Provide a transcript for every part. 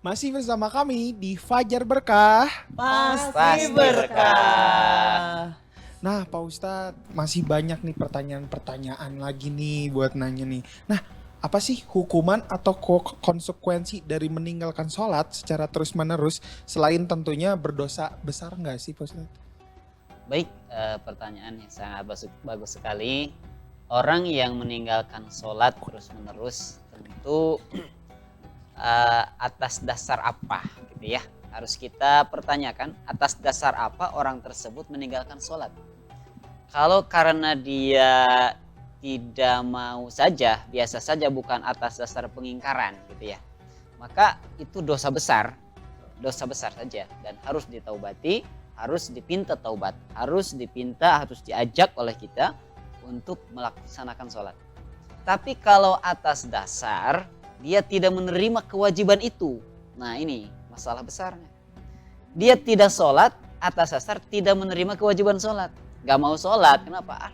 Masih bersama kami di Fajar Berkah. Pasti berkah. Nah Pak Ustadz, masih banyak nih pertanyaan-pertanyaan lagi nih buat nanya nih. Nah, apa sih hukuman atau konsekuensi dari meninggalkan sholat secara terus-menerus selain tentunya berdosa besar nggak sih Pak Ustadz? Baik, pertanyaan yang sangat bagus sekali. Orang yang meninggalkan sholat terus-menerus tentu atas dasar apa gitu ya. Harus kita pertanyakan atas dasar apa orang tersebut meninggalkan sholat. Kalau karena dia tidak mau saja, biasa saja bukan atas dasar pengingkaran gitu ya. Maka itu dosa besar saja dan harus ditaubati, harus dipinta taubat, harus diajak oleh kita untuk melaksanakan sholat. Tapi kalau atas dasar dia tidak menerima kewajiban itu, nah ini masalah besarnya. Dia tidak sholat atas dasar tidak menerima kewajiban sholat, gak mau sholat, kenapa?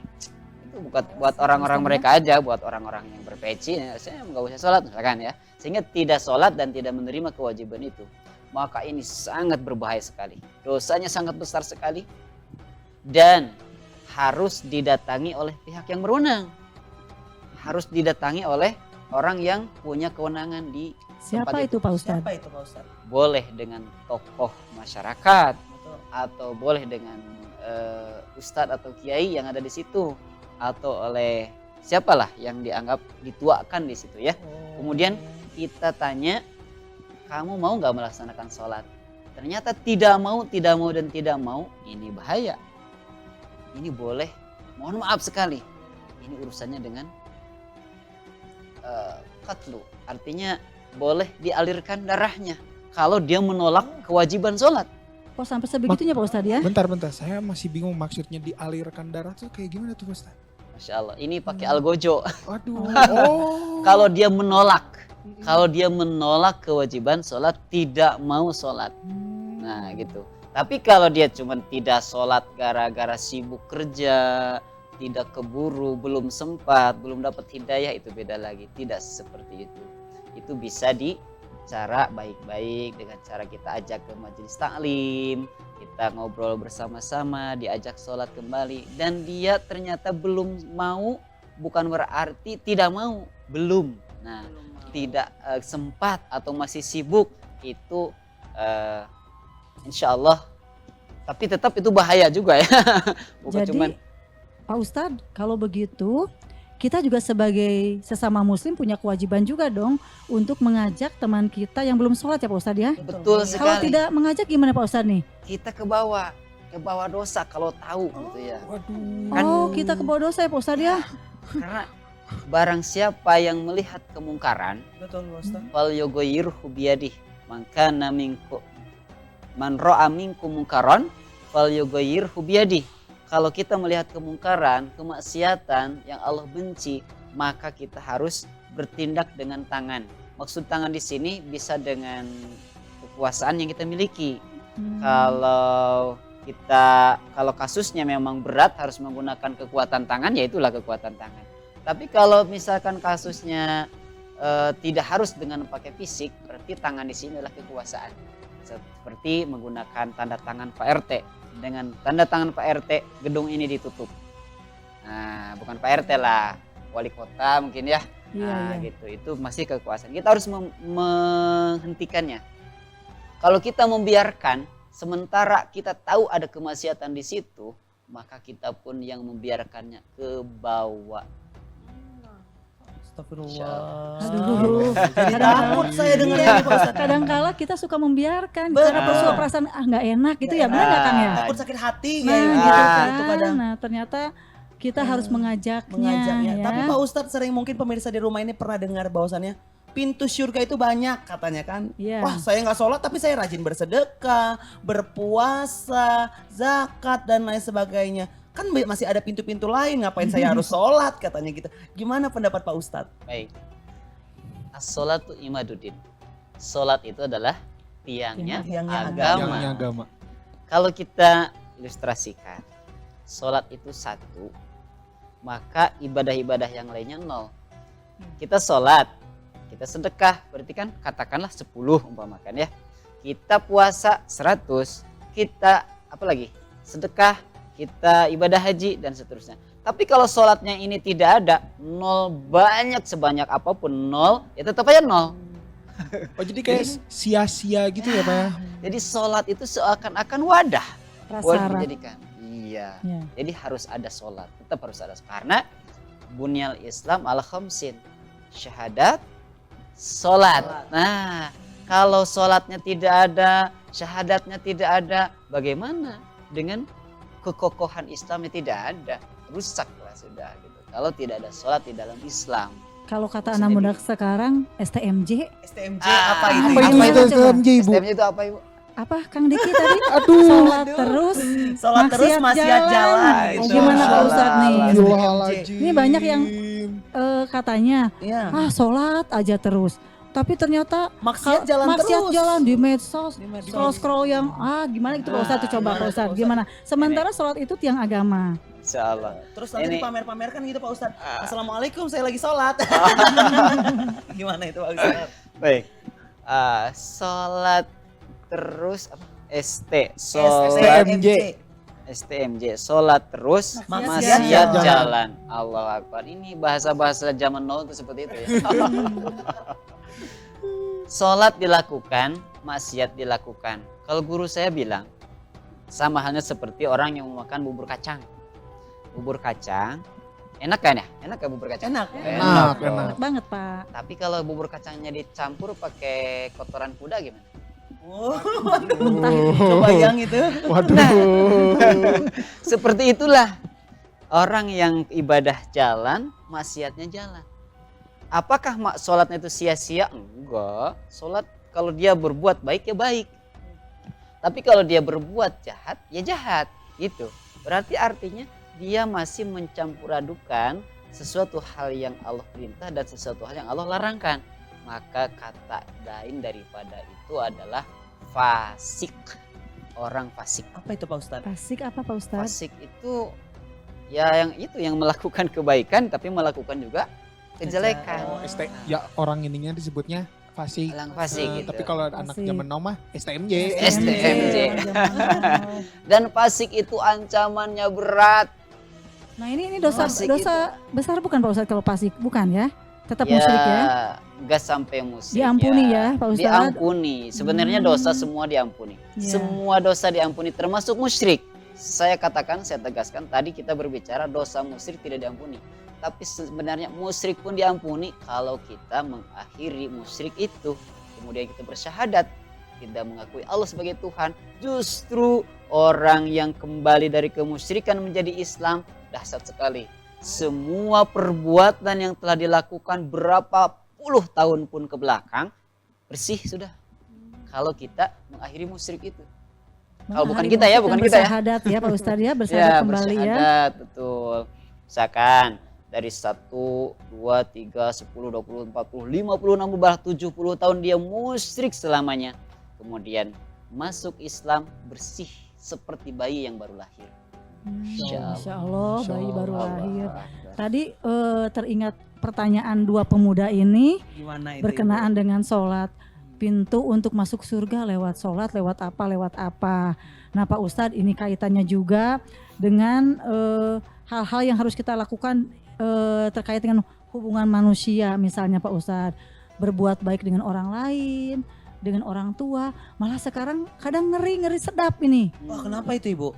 Itu bukan buat orang-orang mereka aja, buat orang-orang yang berpeci, saya nggak usah sholat misalkan ya, sehingga tidak sholat dan tidak menerima kewajiban itu. Maka ini sangat berbahaya sekali, dosanya sangat besar sekali, dan harus didatangi oleh pihak yang berwenang, harus didatangi oleh orang yang punya kewenangan di Siapa tempat itu Pak Ustadz? Siapa itu Pak Ustadz? Boleh dengan tokoh masyarakat, Betul. atau boleh dengan ustadz atau kiai yang ada di situ, atau oleh siapalah yang dianggap dituakan di situ ya. Kemudian kita tanya, kamu mau nggak melaksanakan sholat? Ternyata tidak mau, ini bahaya. Ini boleh, mohon maaf sekali, ini urusannya dengan qatlu, artinya boleh dialirkan darahnya kalau dia menolak kewajiban sholat. Kok sampai sebegitunya Pak Ustadz ya? Bentar, saya masih bingung maksudnya dialirkan darah tuh kayak gimana tuh Pak Ustadz? Masya Allah, ini pakai algojo. Waduh, Kalau dia menolak kewajiban sholat, tidak mau sholat, nah gitu. Tapi kalau dia cuma tidak sholat gara-gara sibuk kerja, tidak keburu, belum sempat, belum dapat hidayah, itu beda lagi. Tidak seperti itu. Itu bisa cara baik-baik dengan cara kita ajak ke majelis taklim, kita ngobrol bersama-sama, diajak sholat kembali, dan dia ternyata belum mau, bukan berarti tidak mau, belum. Nah, tidak sempat atau masih sibuk, itu insya Allah, tapi tetap itu bahaya juga ya. Bukan Jadi cuman Pak Ustadz, kalau begitu kita juga sebagai sesama muslim punya kewajiban juga dong untuk mengajak teman kita yang belum sholat ya Pak Ustadz ya. betul Kalau sekali. tidak mengajak gimana Pak Ustadz nih? Kita ke bawah dosa kalau tahu gitu ya. waduh. Kan- Oh, kita ke bawah dosa ya Pak Ustadz ya. Karena barang siapa yang melihat kemungkaran, Betul Pak Ustadz. fal yughayyiruhu biyadihi, maka man ra'a minkum munkaran fal yughayyiruhu biyadihi. Kalau kita melihat kemungkaran, kemaksiatan yang Allah benci, maka kita harus bertindak dengan tangan. Maksud tangan di sini bisa dengan kekuasaan yang kita miliki. Kalau kasusnya memang berat harus menggunakan kekuatan tangan, ya itulah kekuatan tangan. Tapi kalau misalkan kasusnya tidak harus dengan pakai fisik, berarti tangan di sini adalah kekuasaan. Seperti menggunakan tanda tangan Pak RT. Dengan tanda tangan Pak RT, gedung ini ditutup. Nah, bukan Pak RT lah, wali kota mungkin ya. Nah, Iya. gitu. Itu masih kekuasaan. Kita harus menghentikannya. Kalau kita membiarkan, sementara kita tahu ada kemaksiatan di situ, maka kita pun yang membiarkannya ke bawah. Astagfirullah. Aduh. Jadi takut saya dengarnya Pak Ustadz. Kadang-kala kita suka membiarkan Betul. karena suka perasaan nggak enak gitu ya, benar nggak Kang ya? Takut sakit hati Nah, kayak gitu gitu kan. itu kadang Nah, ternyata kita harus mengajaknya. mengajaknya. Ya. Tapi Pak Ustadz sering mungkin pemirsa di rumah ini pernah dengar bahwasannya pintu surga itu banyak katanya kan. Iya. Wah, saya nggak sholat tapi saya rajin bersedekah, berpuasa, zakat dan lain sebagainya. Kan masih ada pintu-pintu lain, ngapain saya harus sholat katanya gitu. Gimana pendapat Pak Ustadz? Baik. As-sholatu imaduddin. Sholat itu adalah tiangnya Tiangnya agama. Yang agama. Kalau kita ilustrasikan, sholat itu satu, maka ibadah-ibadah yang lainnya nol. Kita sholat, kita sedekah, berarti kan katakanlah 10 umpamakan ya. Kita puasa 100, kita apa lagi? Sedekah, kita ibadah haji dan seterusnya. Tapi kalau sholatnya ini tidak ada, nol, banyak sebanyak apapun nol, ya tetap aja nol. Oh jadi kayak sia-sia gitu ya Pak ya? Jadi sholat itu seakan-akan wadah buat Prasarat. dijadikan. Iya. Ya. Jadi harus ada sholat, tetap harus ada. Karena bunyal Islam ala khamsin, syahadat, sholat. Nah, kalau sholatnya tidak ada, syahadatnya tidak ada, bagaimana dengan kekokohan Islamnya tidak ada? Rusaklah sudah gitu. Kalau tidak ada sholat di dalam Islam. Kalau kata Maksudnya anak muda sekarang STMJ, STMJ Ah, apa itu? Apa Apa itu itu? Coba. STMJ Ibu? STM-nya itu apa Ibu? apa Kang Diki tadi? Aduh. Sholat terus, Sholat terus maksiat jalan. Oh, gitu. gimana Pak Ustadz nih? Astagfirullahaladzim. Ini banyak yang katanya, Iya. sholat aja terus. Tapi ternyata Maksiat jalan maksiat terus. jalan di medsos, Di medsos. scroll yang gimana gitu Pak Ustadz, tuh coba Pak Ustadz gimana? Sementara sholat itu tiang agama. Insya Allah. Terus nanti Ini- dipamer-pamerkan gitu Pak Ustadz. Assalamualaikum, saya lagi sholat. Gimana itu Pak Ustadz? Baik. Sholat terus apa? Sholat STMJ. STMJ, sholat terus Maksiat maksiat jalan. jalan. Allahu Akbar. Ini bahasa-bahasa zaman now itu seperti itu ya. Sholat dilakukan, maksiat dilakukan. Kalau guru saya bilang, sama halnya seperti orang yang makan bubur kacang. Bubur kacang, enak kan ya? Enak ya bubur kacang? Enak. Enak, dong. Enak banget Pak. Tapi kalau bubur kacangnya dicampur pakai kotoran kuda gimana? Oh, kebayang itu. Waduh. Seperti itulah orang yang ibadah jalan, maksiatnya jalan. Apakah sholatnya itu sia-sia? Enggak. Sholat kalau dia berbuat baik ya baik. Tapi kalau dia berbuat jahat ya jahat. Gitu. Berarti artinya dia masih mencampur adukan sesuatu hal yang Allah perintah dan sesuatu hal yang Allah larangkan. Maka kata lain daripada itu adalah fasik. Orang fasik. Apa itu Pak Ustadz? Fasik apa Pak Ustadz? Fasik itu ya yang melakukan kebaikan tapi melakukan juga kejelekan. Oh, ya orang ininya disebutnya fasik. Orang fasik gitu. Tapi kalau anak Fasik. zaman now mah STMJ. STMJ. Dan fasik itu ancamannya berat. Nah ini dosa Fasik dosa besar bukan Pak Ustadz kalau fasik? Bukan ya? Tetap Ya, musyrik ya? Enggak sampai musyrik. Diampuni ya, Pak Ustadz? Diampuni. Sebenarnya dosa semua diampuni. Iya. Semua dosa diampuni termasuk musyrik. Saya katakan, saya tegaskan tadi kita berbicara dosa musyrik tidak diampuni. Tapi sebenarnya musyrik pun diampuni kalau kita mengakhiri musyrik itu. Kemudian kita bersyahadat, tidak mengakui Allah sebagai Tuhan. Justru orang yang kembali dari kemusyrikan menjadi Islam, dahsyat sekali. Semua perbuatan yang telah dilakukan berapa puluh tahun pun ke belakang, bersih sudah. Kalau kita mengakhiri musyrik itu. Oh, bukan kita ya, bukan kita ya. Bersyahadat ya Pak Ustadz ya, bersyahadat kembali ya. bersyahadat, betul. Misalkan dari 1, 2, 3, 10, 20, 40, 50, 60, 70 tahun dia musyrik selamanya. Kemudian masuk Islam bersih seperti bayi yang baru lahir. Insya Allah bayi baru Allah lahir. Akbar. Tadi teringat pertanyaan dua pemuda ini Gimana itu? berkenaan dengan sholat. Pintu untuk masuk surga lewat sholat, lewat apa. Nah Pak Ustadz ini kaitannya juga dengan hal-hal yang harus kita lakukan terkait dengan hubungan manusia. Misalnya Pak Ustadz, berbuat baik dengan orang lain, dengan orang tua. Malah sekarang kadang ngeri sedap ini. Wah, kenapa itu Ibu?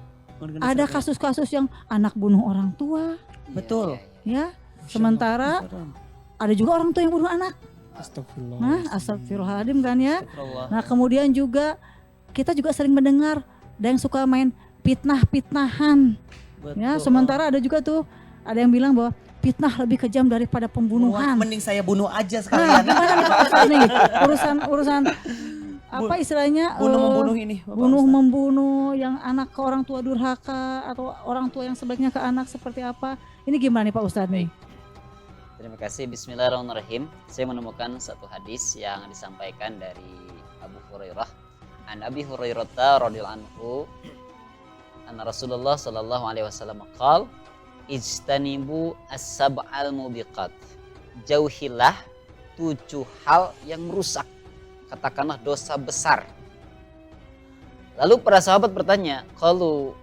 Ada kasus-kasus yang anak bunuh orang tua, Betul. ya. Sementara ada juga orang tua yang bunuh anak. Astagfirullah. Nah, astagfirullahaladzim kan ya. Astagfirullah. Nah, kemudian juga kita juga sering mendengar ada yang suka main fitnah-fitnahan. Betul. Ya, sementara ada juga tuh ada yang bilang bahwa fitnah lebih kejam daripada Wah, pembunuhan. mending saya bunuh aja Nah, sekalian. gimana nih Pak Ustadz nih? Urusan apa istilahnya? Bunuh-membunuh ini. Bapak Bunuh Ustadz. membunuh yang anak ke orang tua durhaka atau orang tua yang sebaliknya ke anak seperti apa? Ini gimana nih Pak Ustadz nih? Terima kasih. Bismillahirrahmanirrahim. Saya menemukan satu hadis yang disampaikan dari Abu Hurairah. An Abi Hurairah radhiyallahu anhu, anna Rasulullah sallallahu alaihi wasallam qaal, "Ijtanibu as-sab'al mubiqat." Jauhilah 7 hal yang merusak. Katakanlah dosa besar. Lalu para sahabat bertanya, "Qalu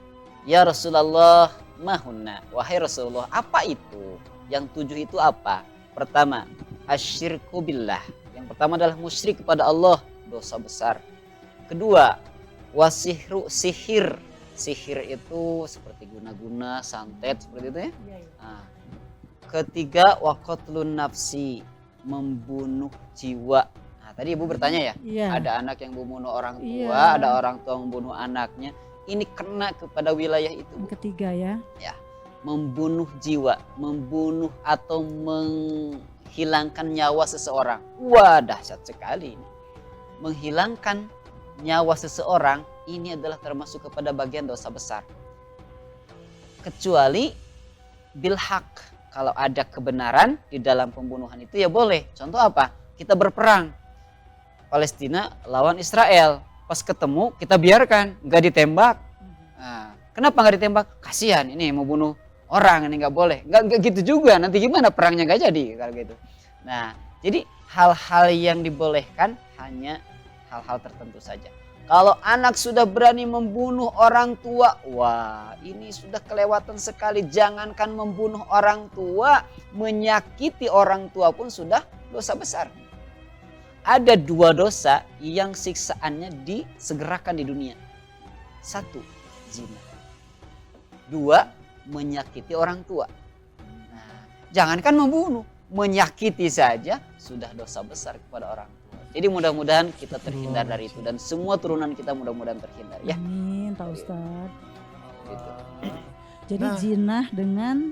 ya Rasulullah mahunna?" Wahai Rasulullah, apa itu? Yang 7 itu apa? Pertama, asyirku billah. Yang pertama adalah musyrik kepada Allah, dosa besar. Kedua, wasihru, sihir. Sihir itu seperti guna-guna, santet, seperti itu ya. Nah, ketiga, waqatlun nafsi, membunuh jiwa. Nah, tadi Ibu bertanya ya, Iya. ada anak yang membunuh orang tua, Iya. ada orang tua membunuh anaknya. Ini kena kepada wilayah itu. Yang ketiga ya. Membunuh jiwa, membunuh atau menghilangkan nyawa seseorang. Wah, dahsyat sekali ini. Menghilangkan nyawa seseorang ini adalah termasuk kepada bagian dosa besar. Kecuali bilhaq, kalau ada kebenaran di dalam pembunuhan itu ya boleh. Contoh apa? Kita berperang, Palestina lawan Israel. Pas ketemu kita biarkan, nggak ditembak. Nah, kenapa nggak ditembak? Kasihan ini mau bunuh orang, ini nggak boleh. Nggak gitu juga. Nanti gimana perangnya nggak jadi kalau gitu. Nah, jadi hal-hal yang dibolehkan hanya hal-hal tertentu saja. Kalau anak sudah berani membunuh orang tua, wah ini sudah kelewatan sekali. Jangankan membunuh orang tua, menyakiti orang tua pun sudah dosa besar. Ada 2 dosa yang siksaannya disegerakan di dunia. 1, zina. 2, menyakiti orang tua. Nah, jangankan membunuh, menyakiti saja sudah dosa besar kepada orang tua. Jadi mudah-mudahan kita terhindar dari itu dan semua turunan kita mudah-mudahan terhindar ya. Amin, Pak Ustadz. Gitu. Jadi Nah. zinah dengan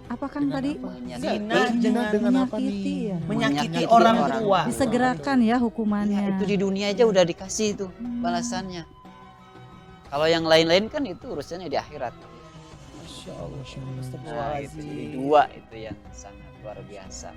apa Kang Dengan tadi? apa? Menyakiti. Dengan apa menyakiti nih? ya. menyakiti Menyakiti orang orang tua. tua. Disegerakan ya hukumannya. Ya, itu di dunia aja udah dikasih itu balasannya. Kalau yang lain-lain kan itu urusannya di akhirat. Masya Allah. Nah, itu jadi 2 itu yang sangat luar biasa.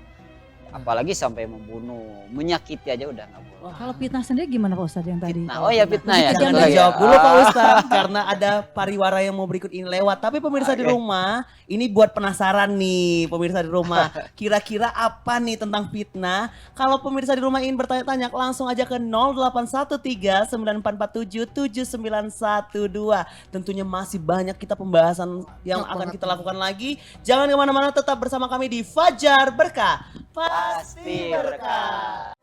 Apalagi sampai membunuh, menyakiti aja udah nggak boleh. Kalau fitnah sendiri gimana Pak Ustadz yang tadi? Nah, oh ya fitnah ya. Jangan satu Jangan lagi ya. dijawab dulu Pak Ustadz karena ada pariwara yang mau berikut ini lewat. Tapi pemirsa di Oke. rumah, ini buat penasaran nih pemirsa di rumah. Kira-kira apa nih tentang fitnah? Kalau pemirsa di rumah ingin bertanya-tanya langsung aja ke 0813 947 7912. Tentunya masih banyak kita pembahasan yang akan kita lakukan lagi. Jangan kemana-mana, tetap bersama kami di Fajar Berkah. Pasti berkah.